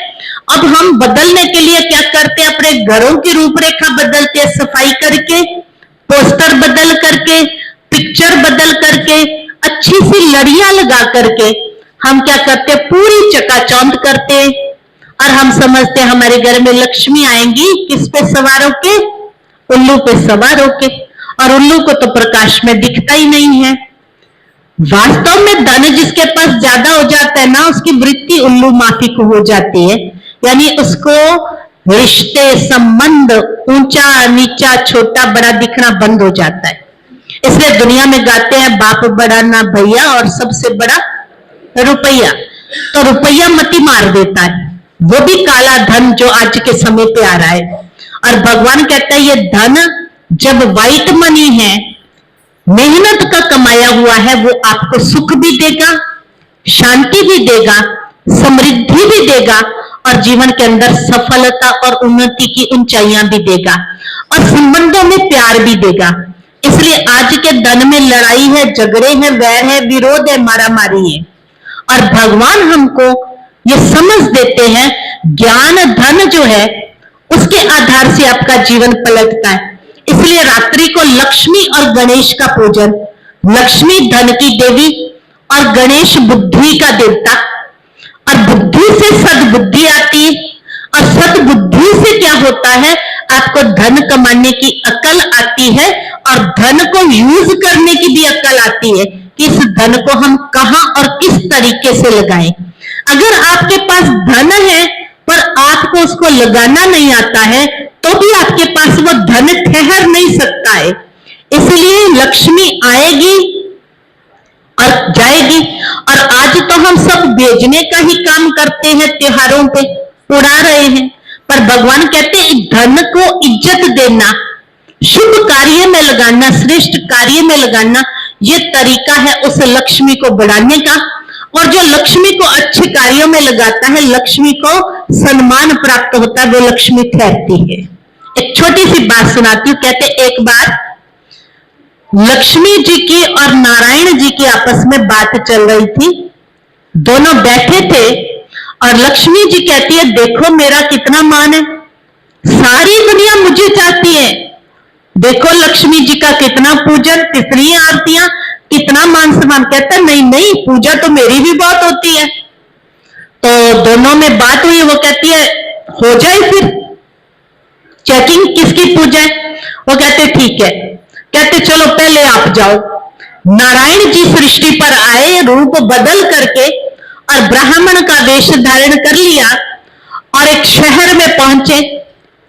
अब हम बदलने के लिए क्या करते हैं? अपने घरों की रूपरेखा बदलते हैं, सफाई करके, पोस्टर बदल करके, पिक्चर बदल करके, अच्छी सी लड़ियां लगा करके हम क्या करते हैं? पूरी चकाचौंध करते हैं, और हम समझते हैं हमारे घर में लक्ष्मी आएंगी किस पे सवार होके? उल्लू पे सवार होके। और उल्लू को तो प्रकाश में दिखता ही नहीं है। वास्तव में धन जिसके पास ज्यादा हो जाता है ना, उसकी वृत्ति उल्लू माफिक हो जाती है, यानी उसको रिश्ते संबंध ऊंचा नीचा छोटा बड़ा दिखना बंद हो जाता है। इसलिए दुनिया में गाते हैं बाप बड़ा ना भैया और सबसे बड़ा रुपया। तो रुपया मती मार देता है, वो भी काला धन जो आज के समय पे आ रहा है। और भगवान कहता है ये धन जब व्हाइट मनी है, मेहनत का कमाया हुआ है, वो आपको सुख भी देगा, शांति भी देगा, समृद्धि भी देगा, और जीवन के अंदर सफलता और उन्नति की ऊंचाइयां भी देगा, और संबंधों में प्यार भी देगा। इसलिए आज के धन में लड़ाई है, झगड़े हैं, वैर है, विरोध है, मारामारी है। और भगवान हमको ये समझ देते हैं, ज्ञान धन जो है उसके आधार से आपका जीवन पलटता है। इसलिए रात्रि को लक्ष्मी और गणेश का पूजन, लक्ष्मी धन की देवी और गणेश बुद्धि का देवता, और बुद्धि से सद्बुद्धि आती है, और सद्बुद्धि से क्या होता है? आपको धन कमाने की अकल आती है, और धन को यूज करने की भी अकल आती है कि इस धन को हम कहां और किस तरीके से लगाएं। अगर आपके पास धन है पर आपको उसको लगाना नहीं आता है, तो भी आपके पास वो धन ठहर नहीं सकता है। इसलिए लक्ष्मी आएगी और जाएगी। और आज तो हम सब बेचने का ही काम करते हैं, त्योहारों पे उड़ा रहे हैं, पर भगवान कहते हैं धन को इज्जत देना, शुभ कार्य में लगाना, श्रेष्ठ कार्य में लगाना, ये तरीका है उस लक्ष्मी को बढ़ाने का। और जो लक्ष्मी को अच्छे कार्यों में लगाता है, लक्ष्मी को सम्मान प्राप्त होता है, वो लक्ष्मी ठहरती है। एक छोटी सी बात सुनाती हूँ। कहते एक बार लक्ष्मी जी की और नारायण जी की आपस में बात चल रही थी। दोनों बैठे थे और लक्ष्मी जी कहती है देखो मेरा कितना मान है, सारी दुनिया मुझे चाहती है, देखो लक्ष्मी जी का कितना पूजन, कितनी आरतियां, कितना मान सम्मान। कहता नहीं नहीं, पूजा तो मेरी भी बहुत होती है। तो दोनों में बात हुई, वो कहती है हो जाए फिर चेकिंग किसकी पूजा है। वो कहते ठीक है। कहते चलो पहले आप जाओ। नारायण जी सृष्टि पर आए, रूप बदल करके, और ब्राह्मण का वेश धारण कर लिया, और एक शहर में पहुंचे।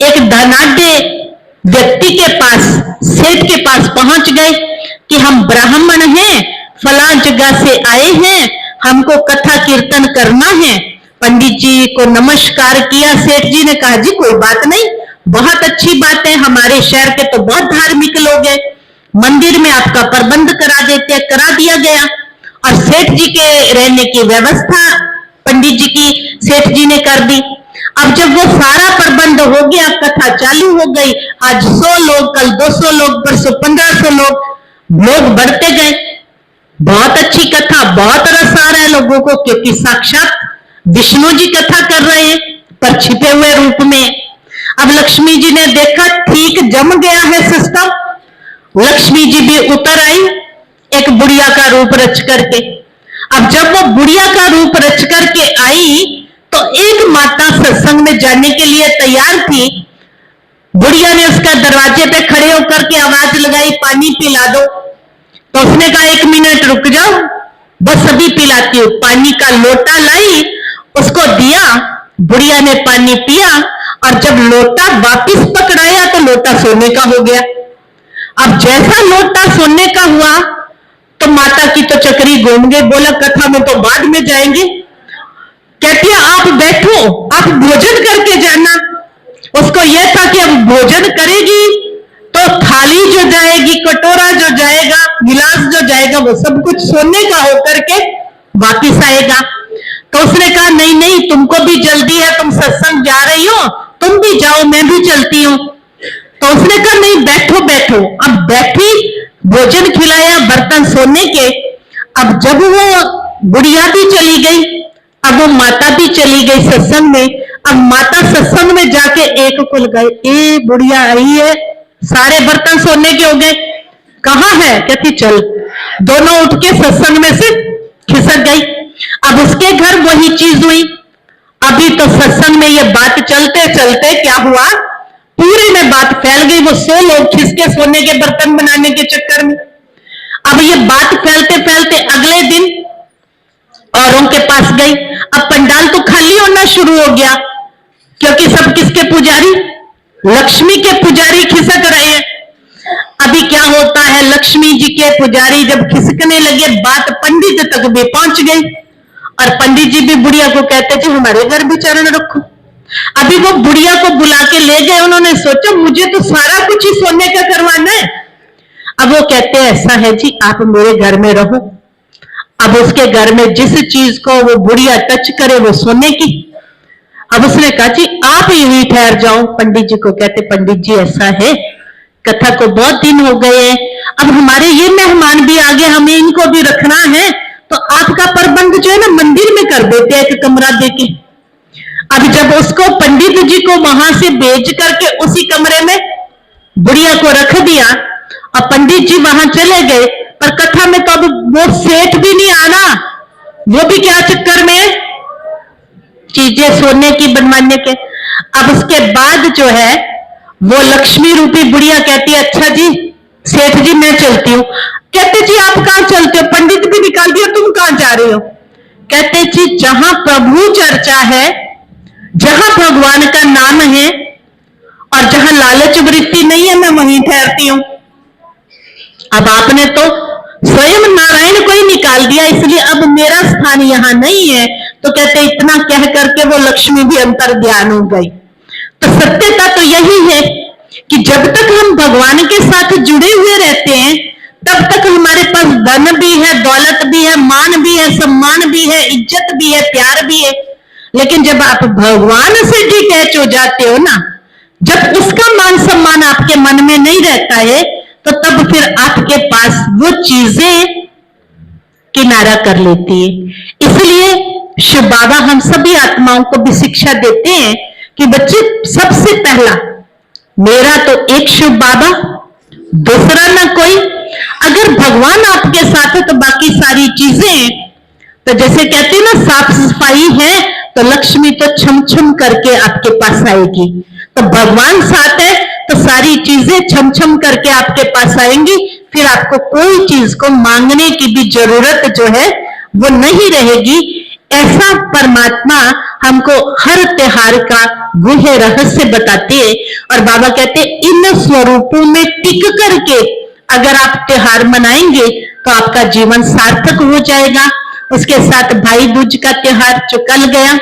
एक धनाढ्य व्यक्ति के पास, सेठ के पास पहुंच गए कि हम ब्राह्मण हैं, फला जगह से आए हैं, हमको कथा कीर्तन करना है, पंडित जी को नमस्कार किया। सेठ जी ने कहा जी कोई बात नहीं, बहुत अच्छी बात है, हमारे शहर के तो बहुत धार्मिक लोग हैं, मंदिर में आपका प्रबंध करा देते हैं। करा दिया गया और सेठ जी के रहने की व्यवस्था पंडित जी की सेठ जी ने कर दी। अब जब वो सारा प्रबंध हो गया, कथा चालू हो गई। आज 100 लोग, कल 200 लोग, परसों 1500 लोग बढ़ते गए। बहुत अच्छी कथा, बहुत रस आ रहा है लोगों को, क्योंकि साक्षात विष्णु जी कथा कर रहे हैं पर छिपे हुए रूप में। अब लक्ष्मी जी ने देखा ठीक जम गया है सिस्टम। लक्ष्मी जी भी उतर आई एक बुढ़िया का रूप रच करके। अब जब वो बुढ़िया का रूप रच करके आई तो एक माता सत्संग में जाने के लिए तैयार थी। बुढ़िया ने उसका दरवाजे पे खड़े होकर के आवाज लगाई, पानी पिला दो। तो उसने कहा 1 मिनट रुक जाओ, बस अभी पिलाती हूँ। पानी का लोटा लाई, उसको दिया, बुढ़िया ने पानी पिया और जब लोटा वापिस पकड़ाया तो लोटा सोने का हो गया। अब जैसा लोटा सोने का हुआ तो माता की तो चक्री घूम गई। बोला कथा में तो बाद में जाएंगे। कहती है आप बैठो, आप भोजन करके जाना। उसको यह था कि अब भोजन करेगी तो थाली जो जाएगी, कटोरा जो जाएगा, गिलास जो जाएगा, वो सब कुछ सोने का होकर के वापिस आएगा। तो उसने कहा नहीं नहीं, तुमको भी जल्दी है, तुम सत्संग जा रही हो, तुम भी जाओ, मैं भी चलती हूँ। तो उसने कहा नहीं, बैठो बैठो। अब बैठी, भोजन खिलाया, बर्तन सोने के। अब जब वो बुढ़िया भी चली गई, अब वो माता भी चली गई सत्संग में। अब माता सत्संग में जाके एक को लगाई, ए बुढ़िया आई है, सारे बर्तन सोने के हो गए, कहाँ है? कहती चल। दोनों उठ के सत्संग में से खिसक गई। अब उसके घर वही चीज हुई। अभी तो सत्संग में ये बात चलते चलते क्या हुआ, पूरे में बात फैल गई। वो 100 लोग खिसके सोने के बर्तन बनाने के चक्कर में। अब ये बात फैलते फैलते अगले दिन औरों के पास गई। अब पंडाल तो खाली होना शुरू हो गया, क्योंकि सब किसके पुजारी? लक्ष्मी के पुजारी खिसक रहे हैं। अभी क्या होता है, लक्ष्मी जी के पुजारी जब खिसकने लगे, बात पंडित तक भी पहुंच गई और पंडित जी भी बुढ़िया को कहते थे हमारे घर भी चरण रखो। अभी वो बुढ़िया को बुला के ले गए। उन्होंने सोचा मुझे तो सारा कुछ ही सोने का करवाना है। अब वो कहते हैं ऐसा है जी, आप मेरे घर में रहो। अब उसके घर में जिस चीज को वो बुढ़िया टच करे वो सोने की। अब उसने कहा जी आप यहीं ठहर जाओ। पंडित जी को कहते पंडित जी ऐसा है, कथा को बहुत दिन हो गए हैं, अब हमारे ये मेहमान भी आगे, हमें इनको भी रखना है, तो आपका प्रबंध जो है ना मंदिर में कर देते हैं, एक कमरा देके। अब जब उसको पंडित जी को वहां से भेज करके उसी कमरे में बुढ़िया को रख दिया और पंडित जी वहां चले गए, पर कथा में तो अब वो सेठ भी नहीं आना, वो भी क्या चक्कर में चीजें सोने की बनवाने के। अब उसके बाद जो है वो लक्ष्मी रूपी बुढ़िया कहती है अच्छा जी सेठ जी मैं चलती हूँ। कहते जी आप कहां चलते हो? पंडित भी निकाल दिया, तुम कहां जा रहे हो? कहते जी जहां प्रभु चर्चा है, जहां भगवान का नाम है और जहां लालच वृत्ति नहीं है, मैं वहीं ठहरती हूं। अब आपने तो स्वयं नारायण को ही निकाल दिया, इसलिए अब मेरा स्थान यहां नहीं है। तो कहते इतना कह करके वो लक्ष्मी भी अंतर ध्यान हो गई। तो सत्यता तो यही है कि जब तक हम भगवान के साथ जुड़े हुए रहते हैं तब तक हमारे पास धन भी है, दौलत भी है, मान भी है, सम्मान भी है, इज्जत भी है, प्यार भी है। लेकिन जब आप भगवान से डिटैच हो जाते हो ना, जब उसका मान सम्मान आपके मन में नहीं रहता है, तो तब फिर आपके पास वो चीजें किनारा कर लेती है। इसलिए शिव बाबा हम सभी आत्माओं को भी शिक्षा देते हैं कि बच्चे सबसे पहला मेरा तो एक शिव बाबा, दूसरा ना कोई। अगर भगवान आपके साथ है तो बाकी सारी चीजें, तो जैसे कहते हैं ना साफ सफाई है तो लक्ष्मी तो छम छम करके आपके पास आएगी। तो भगवान साथ है तो सारी चीजें छम छम करके आपके पास आएंगी। फिर आपको कोई चीज को मांगने की भी जरूरत जो है वो नहीं रहेगी। ऐसा परमात्मा हमको हर त्योहार का गुह्य रहस्य बताते हैं। और बाबा कहते इन स्वरूपों में टिक करके अगर आप त्योहार मनाएंगे तो आपका जीवन सार्थक हो जाएगा। उसके साथ भाई दूज का त्योहार जो कल गया,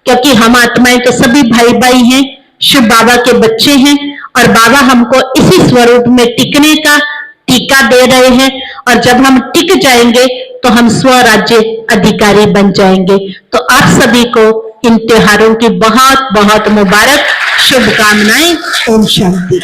क्योंकि हम आत्माएं तो सभी भाई भाई हैं, शिव बाबा के बच्चे हैं और बाबा हमको इसी स्वरूप में टिकने का टीका दे रहे हैं। और जब हम टिक जाएंगे तो हम स्वराज्य अधिकारी बन जाएंगे। तो आप सभी को इन त्योहारों की बहुत बहुत मुबारक शुभकामनाएं। ओम शांति।